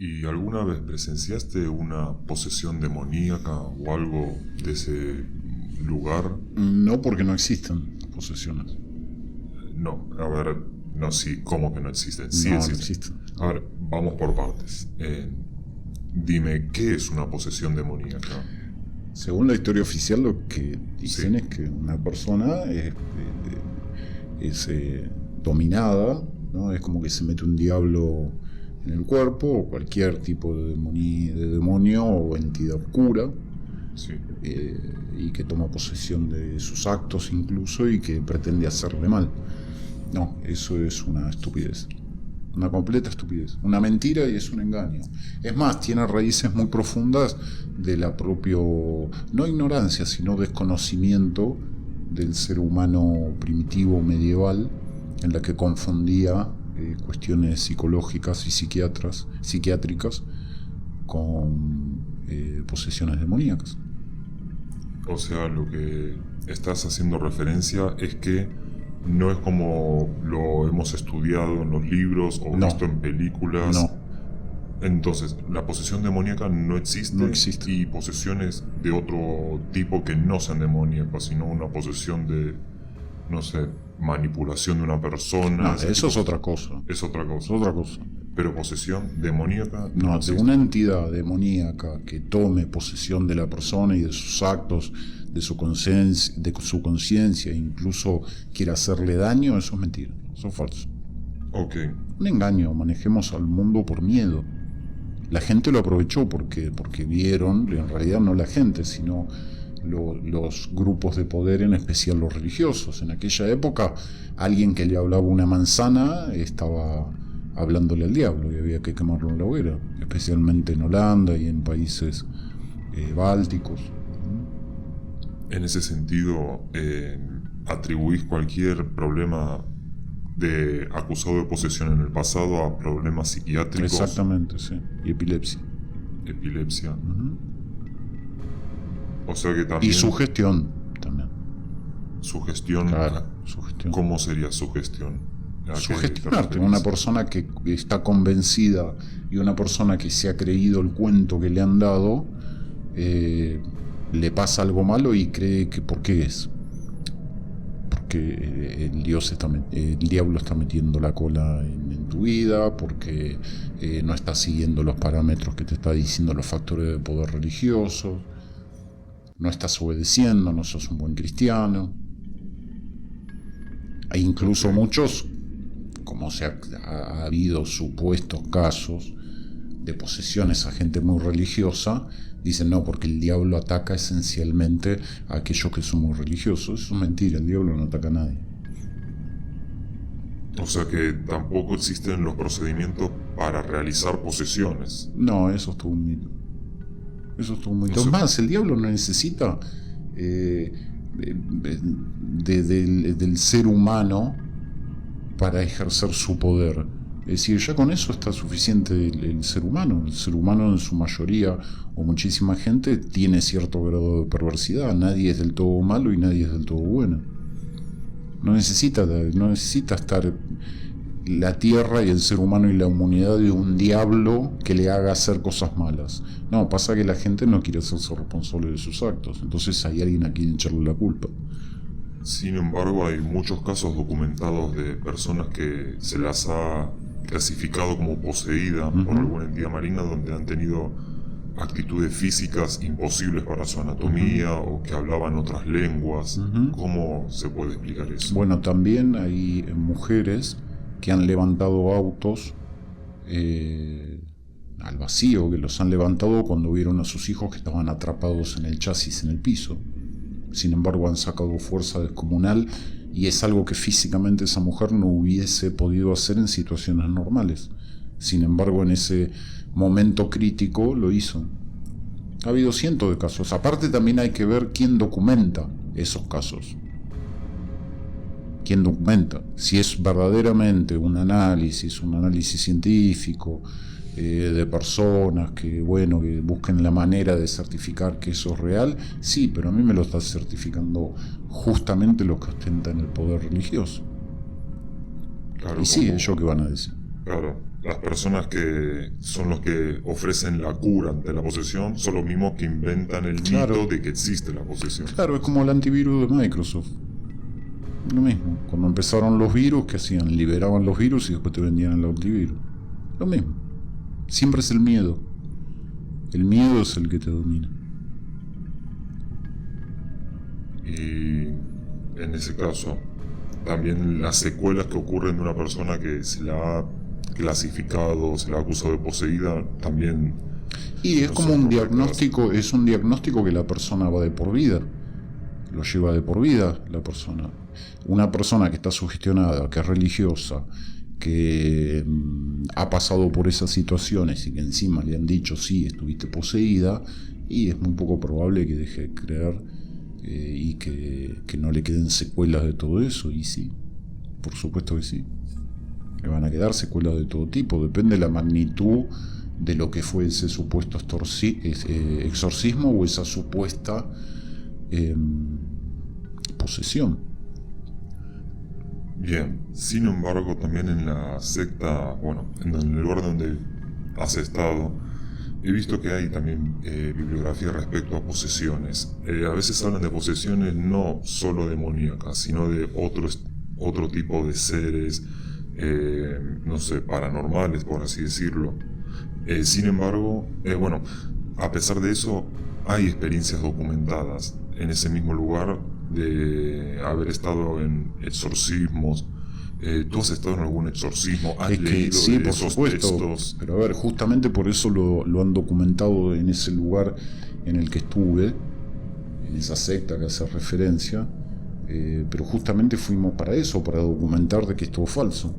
¿Y alguna vez presenciaste una posesión demoníaca o algo de ese lugar? No, porque no existen posesiones. No, a ver, no, sí, ¿cómo que no existen? Sí No, no existen. existen. A ver, vamos por partes. Dime, ¿qué es una posesión demoníaca? Según la historia oficial, lo que dicen Sí. es que una persona es dominada, ¿no? Es como que se mete un diablo en el cuerpo, o cualquier tipo de demonio o entidad oscura, Sí. y que toma posesión de sus actos incluso y que pretende hacerle mal. No, eso es una estupidez. Una completa estupidez. Una mentira y es un engaño. Es más, tiene raíces muy profundas de la propio, no ignorancia, sino desconocimiento del ser humano primitivo medieval, en la que confundía cuestiones psicológicas y psiquiátricas con posesiones demoníacas. O sea, lo que estás haciendo referencia es que no es como lo hemos estudiado en los libros o No. visto en películas. No. Entonces, la posesión demoníaca no existe, No existe. Y posesiones de otro tipo que no sean demoníacas, sino una posesión de, no sé, manipulación de una persona. No, ese eso es tipo. otra cosa. Es otra Es cosa. otra cosa. Pero posesión demoníaca No, de existe. una entidad demoníaca que tome posesión de la persona y de sus actos, de su conciencia, incluso quiera hacerle daño, eso es mentira, eso es falso. Ok. Un engaño, manejemos al mundo por miedo. La gente lo aprovechó porque vieron, en realidad no la gente, sino los grupos de poder, en especial los religiosos. En aquella época, alguien que le hablaba una manzana estaba hablándole al diablo y había que quemarlo en la hoguera, especialmente en Holanda y en países bálticos. En ese sentido, atribuís cualquier problema de acusado de posesión en el pasado a problemas psiquiátricos. Exactamente, sí. Y epilepsia. Epilepsia. O sea que también... Y sugestión también. Sugestión. Claro, sugestión. ¿Cómo sería sugestión? ¿A qué te Sugestionarte, referís? una persona que está convencida y una persona que se ha creído el cuento que le han dado, le pasa algo malo y cree que ¿por qué es? Porque el diablo está metiendo la cola en tu vida, porque no estás siguiendo los parámetros que te está diciendo los factores de poder religioso, no estás obedeciendo, no sos un buen cristiano. Hay incluso muchos, como ha habido supuestos casos de posesiones a gente muy religiosa, dicen no, porque el diablo ataca esencialmente a aquellos que son muy religiosos. Eso es mentira, el diablo no ataca a nadie. O sea que tampoco existen los procedimientos para realizar posesiones. No, eso es todo un mito. Eso es todo un mito. Es más, el diablo no necesita del ser humano para ejercer su poder. Es decir, ya con eso está suficiente el ser humano. El ser humano en su mayoría, o muchísima gente, tiene cierto grado de perversidad. Nadie es del todo malo y nadie es del todo bueno. No necesita estar la tierra y el ser humano y la humanidad de un diablo que le haga hacer cosas malas. No, pasa que la gente no quiere hacerse responsable de sus actos. Entonces hay alguien a quien echarle la culpa. Sin embargo, hay muchos casos documentados de personas que se las ha clasificado como poseídas por alguna entidad maligna, donde han tenido actitudes físicas imposibles para su anatomía o que hablaban otras lenguas. ¿Cómo se puede explicar eso? Bueno, también hay mujeres que han levantado autos al vacío, que los han levantado cuando vieron a sus hijos que estaban atrapados en el chasis, en el piso. Sin embargo, han sacado fuerza descomunal y es algo que físicamente esa mujer no hubiese podido hacer en situaciones normales. Sin embargo, en ese momento crítico lo hizo. Ha habido cientos de casos. Aparte, también hay que ver quién documenta esos casos. ¿Quién documenta? Si es verdaderamente un análisis científico de personas que busquen la manera de certificar que eso es real, sí, pero a mí me lo está certificando justamente los que ostentan el poder religioso. Claro, Y sí, ellos qué van a decir. Claro, las personas que son los que ofrecen la cura ante la posesión son los mismos que inventan el Claro. mito de que existe la posesión. Claro, es como el antivirus de Microsoft. Lo mismo. Cuando empezaron los virus, ¿qué hacían? Liberaban los virus y después te vendían el antivirus. Lo mismo. Siempre es el miedo. El miedo es el que te domina. Y en ese caso, también las secuelas que ocurren de una persona que se la ha clasificado, se la ha acusado de poseída, también... Y es no como son un correctas. diagnóstico, es un diagnóstico que la persona va de por vida. Lo lleva de por vida la persona. Una persona que está sugestionada, que es religiosa, que ha pasado por esas situaciones y que encima le han dicho sí, estuviste poseída, y es muy poco probable que deje de creer y que no le queden secuelas de todo eso. Y sí, por supuesto que sí. Le van a quedar secuelas de todo tipo, depende de la magnitud de lo que fue ese supuesto exorcismo o esa supuesta posesión. Bien, sin embargo, también en la secta, bueno, en el lugar donde has estado, he visto que hay también bibliografía respecto a posesiones. A veces hablan de posesiones no solo demoníacas, sino de otro tipo de seres, no sé, paranormales, por así decirlo. Sin embargo, bueno, a pesar de eso, hay experiencias documentadas en ese mismo lugar de haber estado en exorcismos. ¿Tú has estado en algún exorcismo? ¿Has Es que leído sí, de por esos supuesto, textos? pero a ver, justamente por eso lo han documentado en ese lugar en el que estuve, en esa secta que hace referencia, pero justamente fuimos para eso, para documentar de que esto es falso.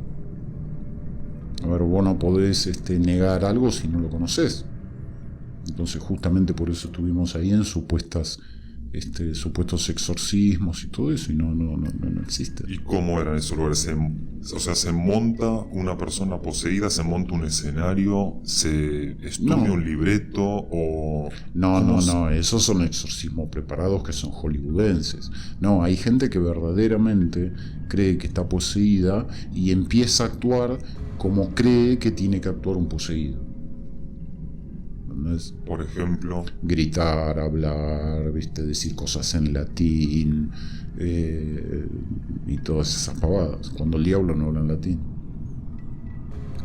A ver, vos no podés negar algo si no lo conoces. Entonces justamente por eso estuvimos ahí en supuestos exorcismos y todo eso, y no existe. ¿Y cómo eran esos lugares? O sea, se monta una persona poseída, se monta un escenario, se estudia No. un libreto o... No, esos son exorcismos preparados que son hollywoodenses. No, hay gente que verdaderamente cree que está poseída y empieza a actuar como cree que tiene que actuar un poseído. ¿Entendés? Por ejemplo, Gritar, hablar, ¿viste? Decir cosas en latín y todas esas pavadas, cuando el diablo no habla en latín.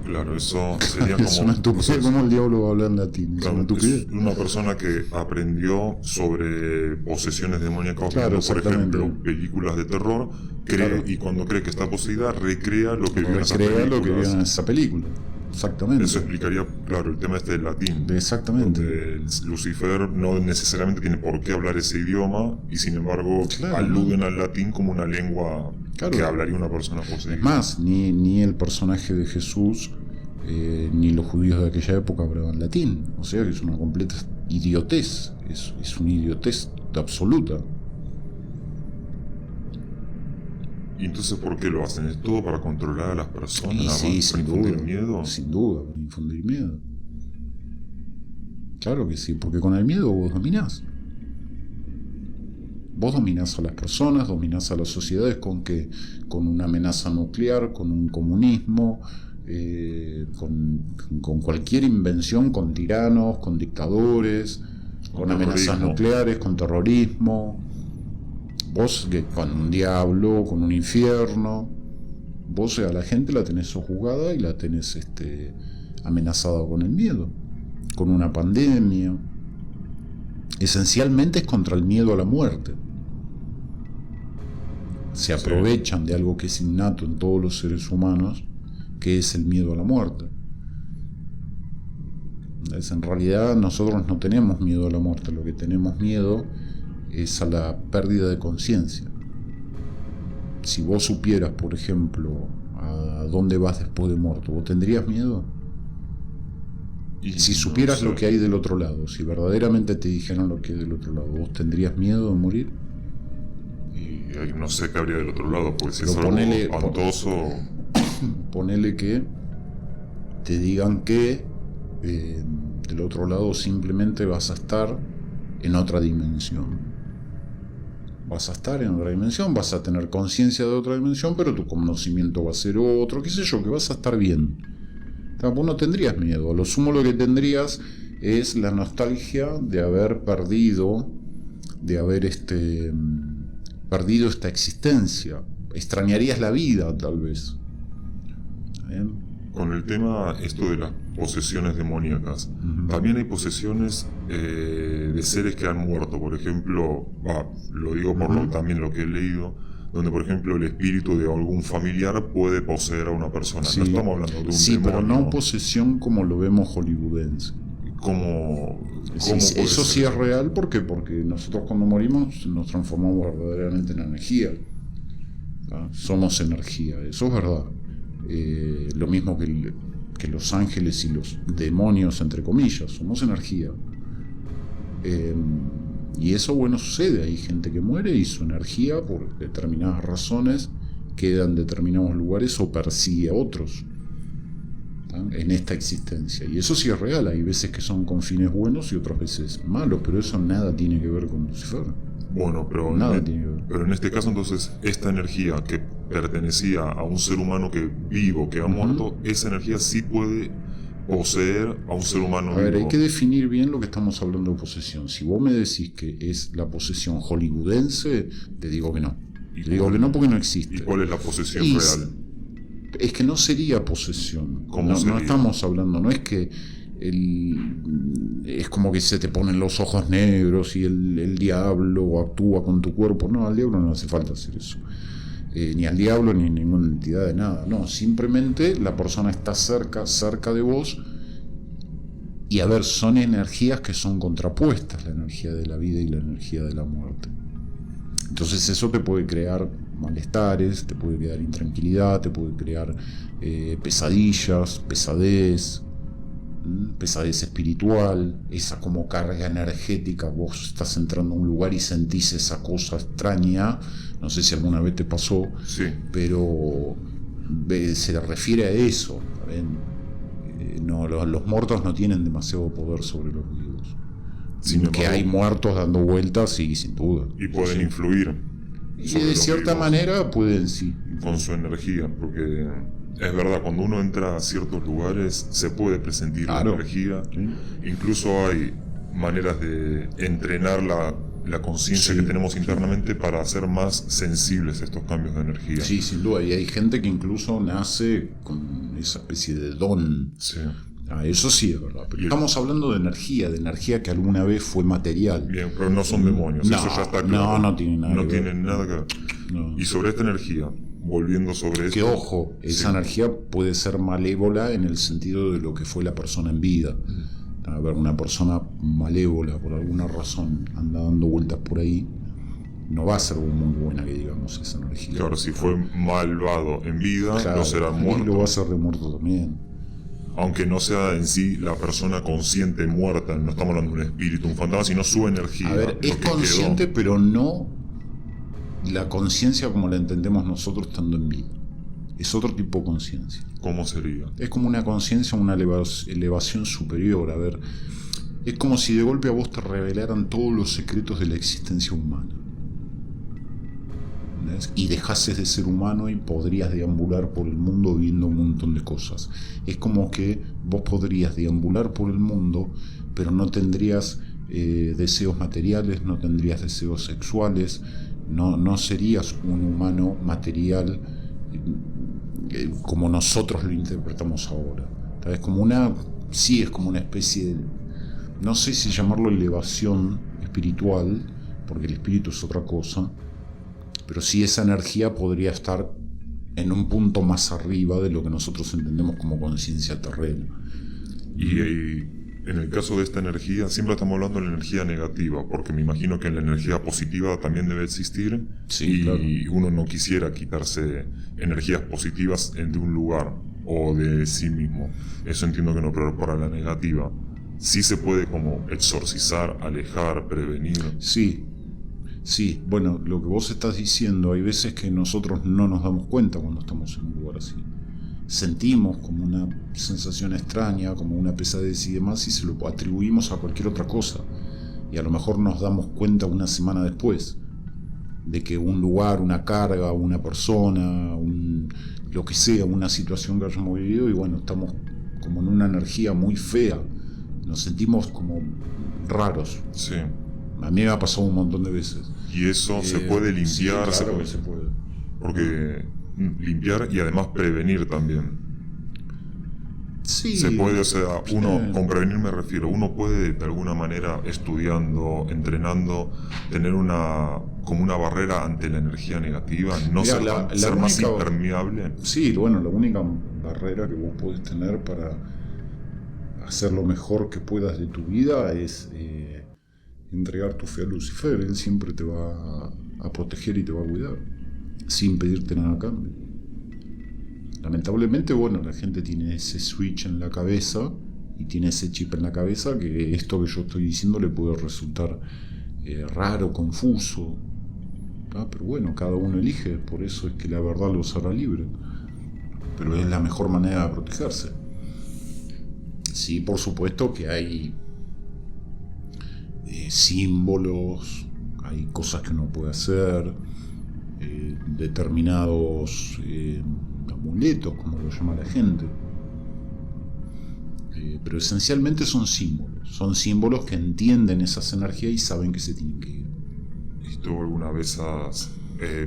claro, eso sería como... Es una estupidez. ¿Cómo el diablo va a hablar en latín? Es Claro, una estupidez. es una persona que aprendió sobre posesiones demoníacas, Claro, viendo, por exactamente. ejemplo, películas de terror, cree, Claro. y cuando cree que está poseída, recrea lo que vio en esas Recrea lo que películas. vio en esa película. Exactamente. Eso explicaría, claro, el tema del latín. Exactamente. Donde Lucifer no necesariamente tiene por qué hablar ese idioma y sin embargo Claro, aluden al latín como una lengua Claro. que hablaría una persona poseída. Es más, ni el personaje de Jesús ni los judíos de aquella época hablaban latín. O sea que es una completa idiotez. Es una idiotez absoluta. ¿Y entonces por qué lo hacen? ¿Es todo para controlar a las personas? Y nada sí, más, para sin infundir duda. miedo? Sin duda, para infundir miedo. Claro que sí, porque con el miedo vos dominás. Vos dominás a las personas, dominás a las sociedades ¿con qué? Con una amenaza nuclear, con un comunismo, con cualquier invención, con tiranos, con dictadores, con amenazas terrorismo. nucleares, con terrorismo. Vos con un diablo, con un infierno. Vos a la gente la tenés sojuzgada y la tenés amenazada con el miedo, con una pandemia. Esencialmente es contra el miedo a la muerte. Se aprovechan de algo que es innato en todos los seres humanos, que es el miedo a la muerte. En realidad nosotros no tenemos miedo a la muerte, lo que tenemos miedo es a la pérdida de conciencia. Si vos supieras, por ejemplo, a dónde vas después de muerto, ¿vos tendrías miedo? Y Si no supieras sé. lo que hay del otro lado, si verdaderamente te dijeran lo que hay del otro lado, ¿vos tendrías miedo de morir? Y no sé qué habría del otro lado, porque si Pero es algo ponele- espantoso... Ponele que te digan que del otro lado simplemente vas a estar en otra dimensión. Vas a estar en otra dimensión, vas a tener conciencia de otra dimensión, pero tu conocimiento va a ser otro, qué sé yo, que vas a estar bien. Vos no tendrías miedo. A lo sumo lo que tendrías es la nostalgia de haber perdido, de haber perdido esta existencia. Extrañarías la vida, tal vez. ¿Bien? Con el tema esto de las posesiones demoníacas, también hay posesiones de seres que han muerto. Por ejemplo, lo digo por también lo que he leído, donde por ejemplo el espíritu de algún familiar puede poseer a una persona. Sí. No estamos hablando de un sí, demonio. pero no posesión como lo vemos hollywoodense. ¿Cómo Sí, puede eso sí ser? es real porque nosotros cuando morimos nos transformamos verdaderamente en energía. ¿Ah? Somos energía, eso es verdad. Lo mismo que los ángeles y los demonios, entre comillas, somos energía. Y eso, bueno, sucede. Hay gente que muere y su energía, por determinadas razones, queda en determinados lugares o persigue a otros, ¿tá? En esta existencia. Y eso sí es real. Hay veces que son con fines buenos y otras veces malos, pero eso nada tiene que ver con Lucifer. Bueno, Nada tiene que ver. pero en este caso entonces esta energía que pertenecía a un ser humano que vivo, que ha muerto, esa energía sí puede poseer a un ser humano A ver, vivo. hay que definir bien lo que estamos hablando de posesión. Si vos me decís que es la posesión hollywoodense, te digo que no. Te digo que no porque no existe. ¿Y cuál es la posesión Y real? Es que no sería posesión. ¿Cómo No sería? estamos hablando, no es que es como que se te ponen los ojos negros y el diablo actúa con tu cuerpo. No, al diablo no hace falta hacer eso. Ni al diablo ni ninguna entidad de nada. No, simplemente la persona está cerca de vos. Y a ver, son energías que son contrapuestas, la energía de la vida y la energía de la muerte. Entonces eso te puede crear malestares, te puede crear intranquilidad, te puede crear pesadillas, pesadez espiritual, esa como carga energética. Vos estás entrando a un lugar y sentís esa cosa extraña, no sé si alguna vez te pasó, Sí. pero se refiere a eso. No, los muertos no tienen demasiado poder sobre los vivos. Sin Que embargo, hay muertos dando vueltas, sí, sin duda. y pueden influir Y sobre de los cierta vivos manera pueden, sí. con su energía, porque es verdad, cuando uno entra a ciertos lugares se puede presentir Claro. la energía. Sí. Incluso hay maneras de entrenar la conciencia Sí, que tenemos internamente para hacer más sensibles a estos cambios de energía. Sí, sin duda. Y hay gente que incluso nace con esa especie de don. Sí. Eso sí es verdad. Pero estamos hablando de energía que alguna vez fue material. Bien, pero no son demonios, No, eso ya está claro. no tiene nada No que ver. tienen nada que ver. No. Y sobre esta energía, volviendo sobre Que esto. ojo, esa Sí. energía puede ser malévola en el sentido de lo que fue la persona en vida. A ver, una persona malévola por alguna razón anda dando vueltas por ahí, no va a ser muy buena, que digamos, esa energía. Claro, si fue malvado en vida, Claro, no será y muerto. lo va a ser de muerto también. Aunque no sea en sí la persona consciente muerta, no estamos hablando de un espíritu, un fantasma, sino su energía. A ver, lo es que consciente, quedó. pero no la conciencia como la entendemos nosotros estando en vida. Es otro tipo de conciencia. ¿Cómo sería? Es como una conciencia, una elevación superior. A ver, es como si de golpe a vos te revelaran todos los secretos de la existencia humana. ¿Entendés? Y dejases de ser humano y podrías deambular por el mundo viendo un montón de cosas. Es como que vos podrías deambular por el mundo, pero no tendrías deseos materiales, no tendrías deseos sexuales, no serías un humano material como nosotros lo interpretamos ahora. Es como sí, es como una especie de, no sé si llamarlo elevación espiritual, porque el espíritu es otra cosa, pero sí esa energía podría estar en un punto más arriba de lo que nosotros entendemos como conciencia terrena. Y en el caso de esta energía, siempre estamos hablando de la energía negativa, porque me imagino que la energía positiva también debe existir. Sí, y claro. uno no quisiera quitarse energías positivas de un lugar o de sí mismo. Eso entiendo que no, pero para la negativa sí se puede como exorcizar, alejar, prevenir. Sí, bueno, lo que vos estás diciendo, hay veces que nosotros no nos damos cuenta cuando estamos en un lugar así. Sentimos como una sensación extraña, como una pesadez y demás, y se lo atribuimos a cualquier otra cosa. Y a lo mejor nos damos cuenta una semana después de que un lugar, una carga, una persona, lo que sea, una situación que hayamos vivido, y bueno, estamos como en una energía muy fea, nos sentimos como raros. Sí. A mí me ha pasado un montón de veces. Y eso se puede limpiar, sí, claro que se puede. Porque limpiar y además prevenir también. Sí, Se puede, o sea, uno, con prevenir me refiero, uno puede de alguna manera, estudiando, entrenando, tener como una barrera ante la energía negativa, no Mira, ser más impermeable. Sí, bueno, la única barrera que vos podés tener para hacer lo mejor que puedas de tu vida es entregar tu fe a Lucifer. Él siempre te va a proteger y te va a cuidar, sin pedirte nada a cambio. Lamentablemente, bueno, la gente tiene ese switch en la cabeza y tiene ese chip en la cabeza que esto que yo estoy diciendo le puede resultar raro, confuso. Pero bueno, cada uno elige, por eso es que la verdad los hará libre. Pero es la mejor manera de protegerse. Sí, por supuesto que hay símbolos, hay cosas que uno puede hacer, determinados amuletos, como lo llama la gente. Pero esencialmente son símbolos que entienden esas energías y saben que se tienen que ir. ¿Y tú alguna vez has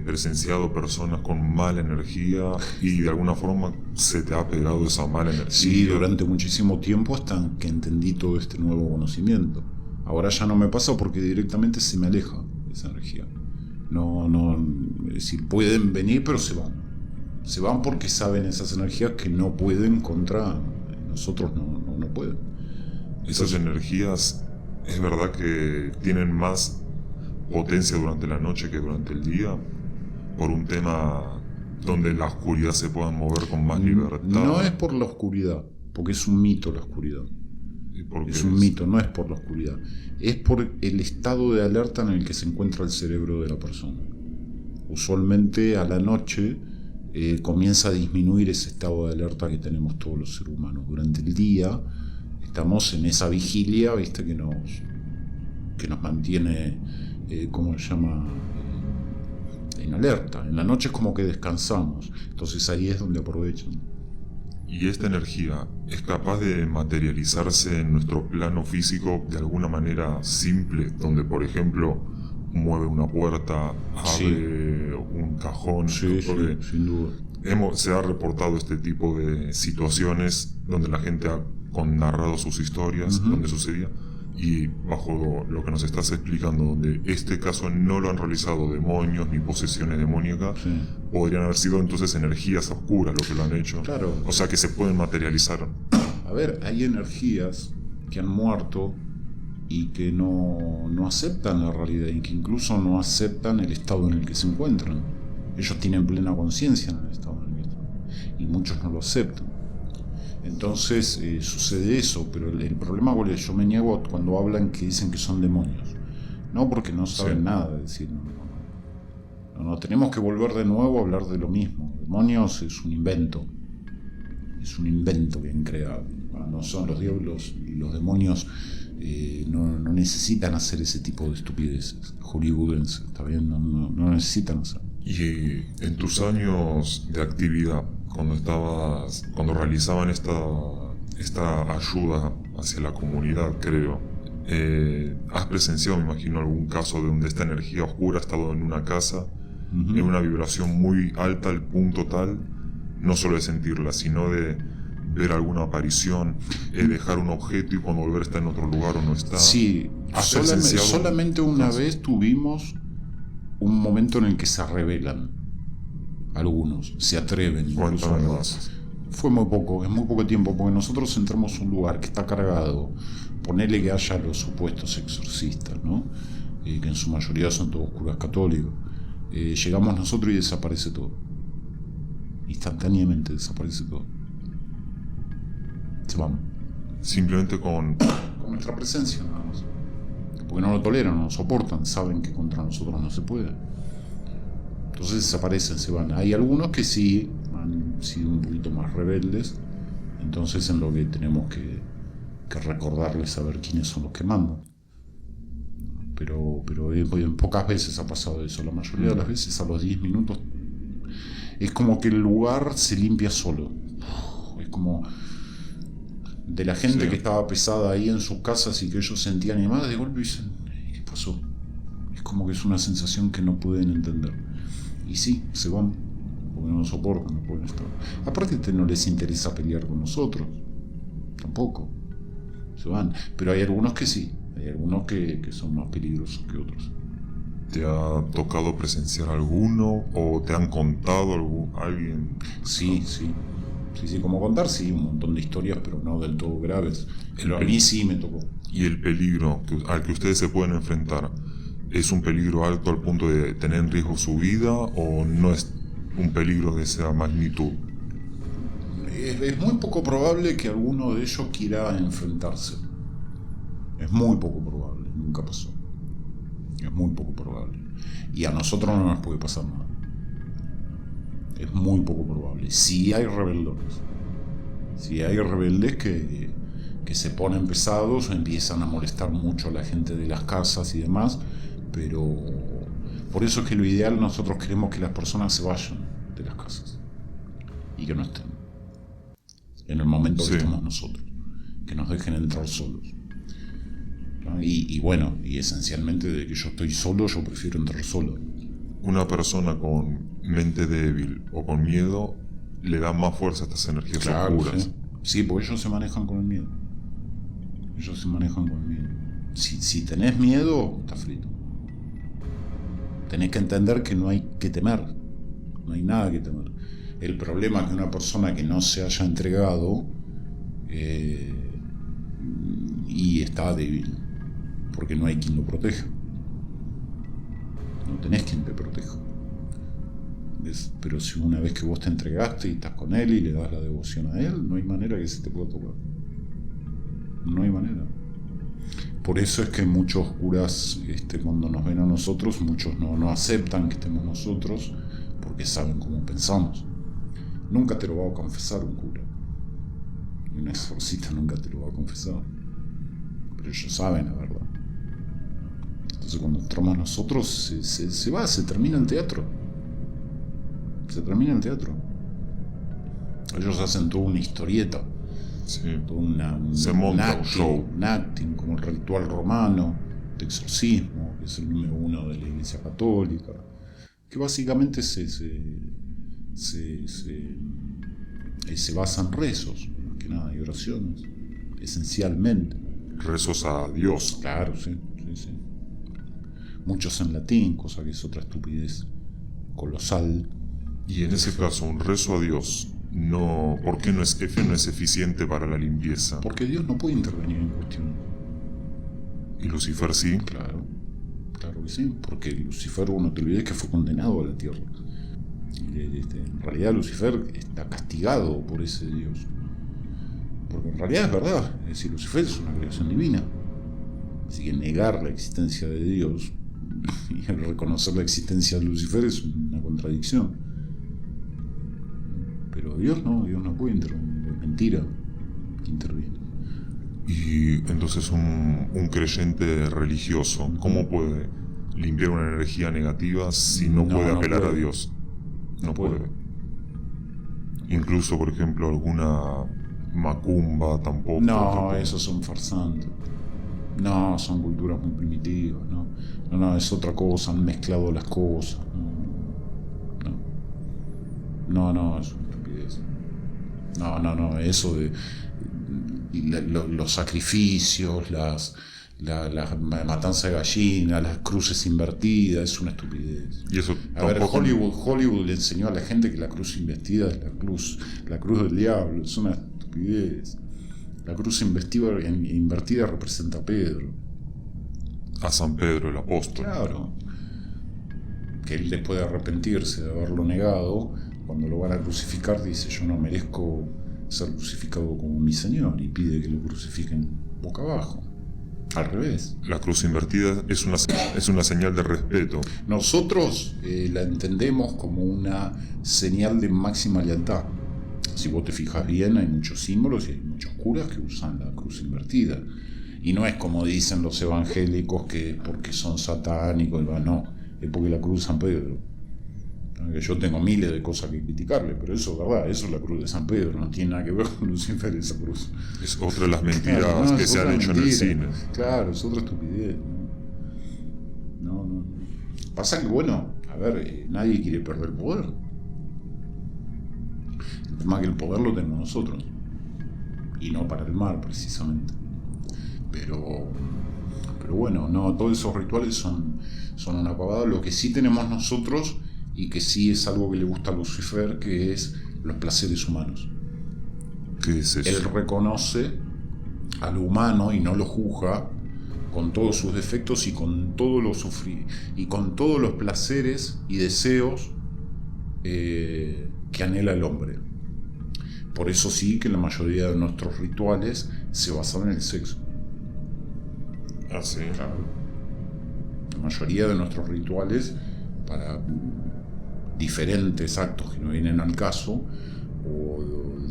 presenciado personas con mala energía y de alguna forma se te ha pegado esa mala energía? Sí, durante muchísimo tiempo hasta que entendí todo este nuevo conocimiento. Ahora ya no me pasa porque directamente se me aleja esa energía. Es decir, pueden venir pero se van. Se van porque saben esas energías que no pueden contra nosotros, no pueden. Esas energías, es verdad que tienen más potencia durante la noche que durante el día, por un tema donde en la oscuridad se puedan mover con más libertad. No es por la oscuridad, porque es un mito la oscuridad. Es un mito, no es por la oscuridad. Es por el estado de alerta en el que se encuentra el cerebro de la persona. Usualmente a la noche comienza a disminuir ese estado de alerta que tenemos todos los seres humanos. Durante el día estamos en esa vigilia, ¿viste? que nos mantiene, ¿cómo se llama? En alerta. En la noche es como que descansamos. Entonces ahí es donde aprovechan. ¿Y esta energía es capaz de materializarse en nuestro plano físico de alguna manera simple, donde por ejemplo mueve una puerta, abre un cajón? Sí, sin duda. Se ha reportado este tipo de situaciones donde la gente ha narrado sus historias, donde sucedía, y bajo lo que nos estás explicando, donde este caso no lo han realizado demonios ni posesiones demoníacas, podrían haber sido entonces energías oscuras lo que lo han hecho. Claro. O sea que se pueden materializar. A ver, hay energías que han muerto y que no aceptan la realidad y que incluso no aceptan el estado en el que se encuentran. Ellos tienen plena conciencia en el estado en el que están y muchos no lo aceptan. Entonces sucede eso, pero el problema cuál es, yo me niego cuando hablan que dicen que son demonios. No, porque no saben nada, es decir, no, tenemos que volver de nuevo a hablar de lo mismo. Demonios es un invento que han creado. No son los diablos y los demonios. No necesitan hacer ese tipo de estupideces hollywoodenses, ¿está bien? No necesitan hacer. Y en tus años de actividad, cuando realizaban esta ayuda hacia la comunidad, creo, has presenciado, me imagino, algún caso de donde esta energía oscura ha estado en una casa, en una vibración muy alta al punto tal, no solo de sentirla, sino de ver alguna aparición, dejar un objeto y cuando volver está en otro lugar o no está? Sí, solamente una vez tuvimos un momento en el que se revelan. Algunos se atreven. Cuéntame más. Fue muy poco tiempo, porque nosotros entramos a un lugar que está cargado. Ponele que haya los supuestos exorcistas, ¿no? Que en su mayoría son todos curas católicos. Llegamos nosotros y desaparece todo. Instantáneamente desaparece todo. Se van. Simplemente con nuestra presencia, nada más. Porque no lo toleran, no lo soportan, saben que contra nosotros no se puede. Entonces desaparecen, se van. Hay algunos que sí han sido un poquito más rebeldes, entonces en lo que tenemos que recordarles saber quiénes son los que mandan. Pero en pocas veces ha pasado eso. La mayoría de las veces a los 10 minutos es como que el lugar se limpia solo. Es como de la gente Sí. que estaba pesada ahí en sus casas y que ellos sentían animadas, de golpe dicen, ¿qué pasó? Es como que es una sensación que no pueden entender. Y sí, se van, porque no soportan, no pueden estar. Aparte no les interesa pelear con nosotros, tampoco. Se van. Pero hay algunos que sí, hay algunos que son más peligrosos que otros. ¿Te ha tocado presenciar alguno o te han contado alguien? Sí, sí. Sí, como contar, sí, un montón de historias, pero no del todo graves. Pero a mí sí me tocó. ¿Y el peligro al que ustedes se pueden enfrentar es un peligro alto al punto de tener en riesgo su vida o no es un peligro de esa magnitud? Es muy poco probable que alguno de ellos quiera enfrentarse. Es muy poco probable, nunca pasó. Es muy poco probable. Y a nosotros no nos puede pasar nada. Es muy poco probable. Sí hay rebeldones. Sí hay rebeldes que se ponen pesados o empiezan a molestar mucho a la gente de las casas y demás, pero por eso es que lo ideal, nosotros queremos que las personas se vayan de las casas y que no estén en el momento que Sí. estamos nosotros, que nos dejen entrar solos. ¿No? Y bueno, y esencialmente de que yo estoy solo, yo prefiero entrar solo. Una persona con mente débil o con miedo le da más fuerza a estas energías oscuras. Sí. Sí, porque ellos se manejan con el miedo. Ellos se manejan con el miedo. Si tenés miedo, estás frito. Tenés que entender que no hay que temer. No hay nada que temer. El problema es que una persona que no se haya entregado y está débil, porque no hay quien lo proteja. No tenés quien te proteja. ¿Ves? Pero si una vez que vos te entregaste y estás con él y le das la devoción a él, no hay manera que se te pueda tocar. No hay manera. Por eso es que muchos curas, cuando nos ven a nosotros, muchos no aceptan que estemos nosotros, porque saben cómo pensamos. Nunca te lo va a confesar un cura. Un exorcista nunca te lo va a confesar. Pero ellos saben la verdad. Entonces cuando entramos nosotros, se termina el teatro. Se termina el teatro. Ellos hacen toda una historieta. Sí. Toda Se monta un show. Un acting, como el ritual romano de exorcismo, que es el número 1 de la Iglesia Católica, que básicamente se basa en rezos, más que nada, y oraciones, esencialmente. Rezos a Dios. Claro, sí. Muchos en latín, cosa que es otra estupidez colosal. Y en ese caso, un rezo a Dios, ¿por qué no es eficiente para la limpieza? Porque Dios no puede intervenir en cuestiones. ¿Y Lucifer sí? Claro que sí, porque Lucifer, no te olvides que fue condenado a la tierra. En realidad Lucifer está castigado por ese Dios. Porque en realidad es verdad, es decir, Lucifer es una creación divina. Así que negar la existencia de Dios y reconocer la existencia de Lucifer es una contradicción. Pero Dios no puede intervenir, es mentira que interviene. Y entonces un creyente religioso, ¿cómo puede limpiar una energía negativa si no puede apelar a Dios? No puede. Incluso, por ejemplo, alguna macumba tampoco. No, esos son farsantes. No, son culturas muy primitivas. No, es otra cosa, han mezclado las cosas. No, es una estupidez. No, eso de los sacrificios, la matanza de gallina, las cruces invertidas, es una estupidez. Y eso A ver, tampoco... Hollywood le enseñó a la gente que la cruz invertida es la cruz del diablo, es una estupidez. La cruz invertida representa a Pedro. A San Pedro, el apóstol. Claro. Que él, después de arrepentirse de haberlo negado, cuando lo van a crucificar, dice: yo no merezco ser crucificado como mi Señor, y pide que lo crucifiquen boca abajo. Al revés. La cruz invertida es una señal de respeto. Nosotros la entendemos como una señal de máxima lealtad. Si vos te fijas bien, hay muchos símbolos y hay muchos curas que usan la cruz invertida. Y no es como dicen los evangélicos, que es porque son satánicos, no, es porque la cruz San Pedro. Que yo tengo miles de cosas que criticarle, pero eso es verdad, eso es la cruz de San Pedro, no tiene nada que ver con Lucifer esa cruz. Es otra de las mentiras Claro, no, que es se han otra hecho en el mentira. cine. Claro, es otra estupidez. No. Pasa que, bueno, a ver, nadie quiere perder poder. El tema es que el poder lo tenemos nosotros. Y no para el mal, precisamente. Pero bueno, no, todos esos rituales son una pavada. Lo que sí tenemos nosotros, y que sí es algo que le gusta a Lucifer, que es los placeres humanos. ¿Qué es eso? Él reconoce a lo humano y no lo juzga, con todos sus defectos y con todos los placeres y deseos que anhela el hombre. Por eso sí que la mayoría de nuestros rituales se basan en el sexo. Ah, sí. Claro. La mayoría de nuestros rituales, para diferentes actos que no vienen al caso, o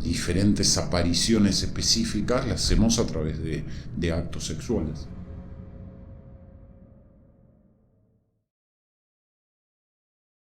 diferentes apariciones específicas, las hacemos a través de actos sexuales.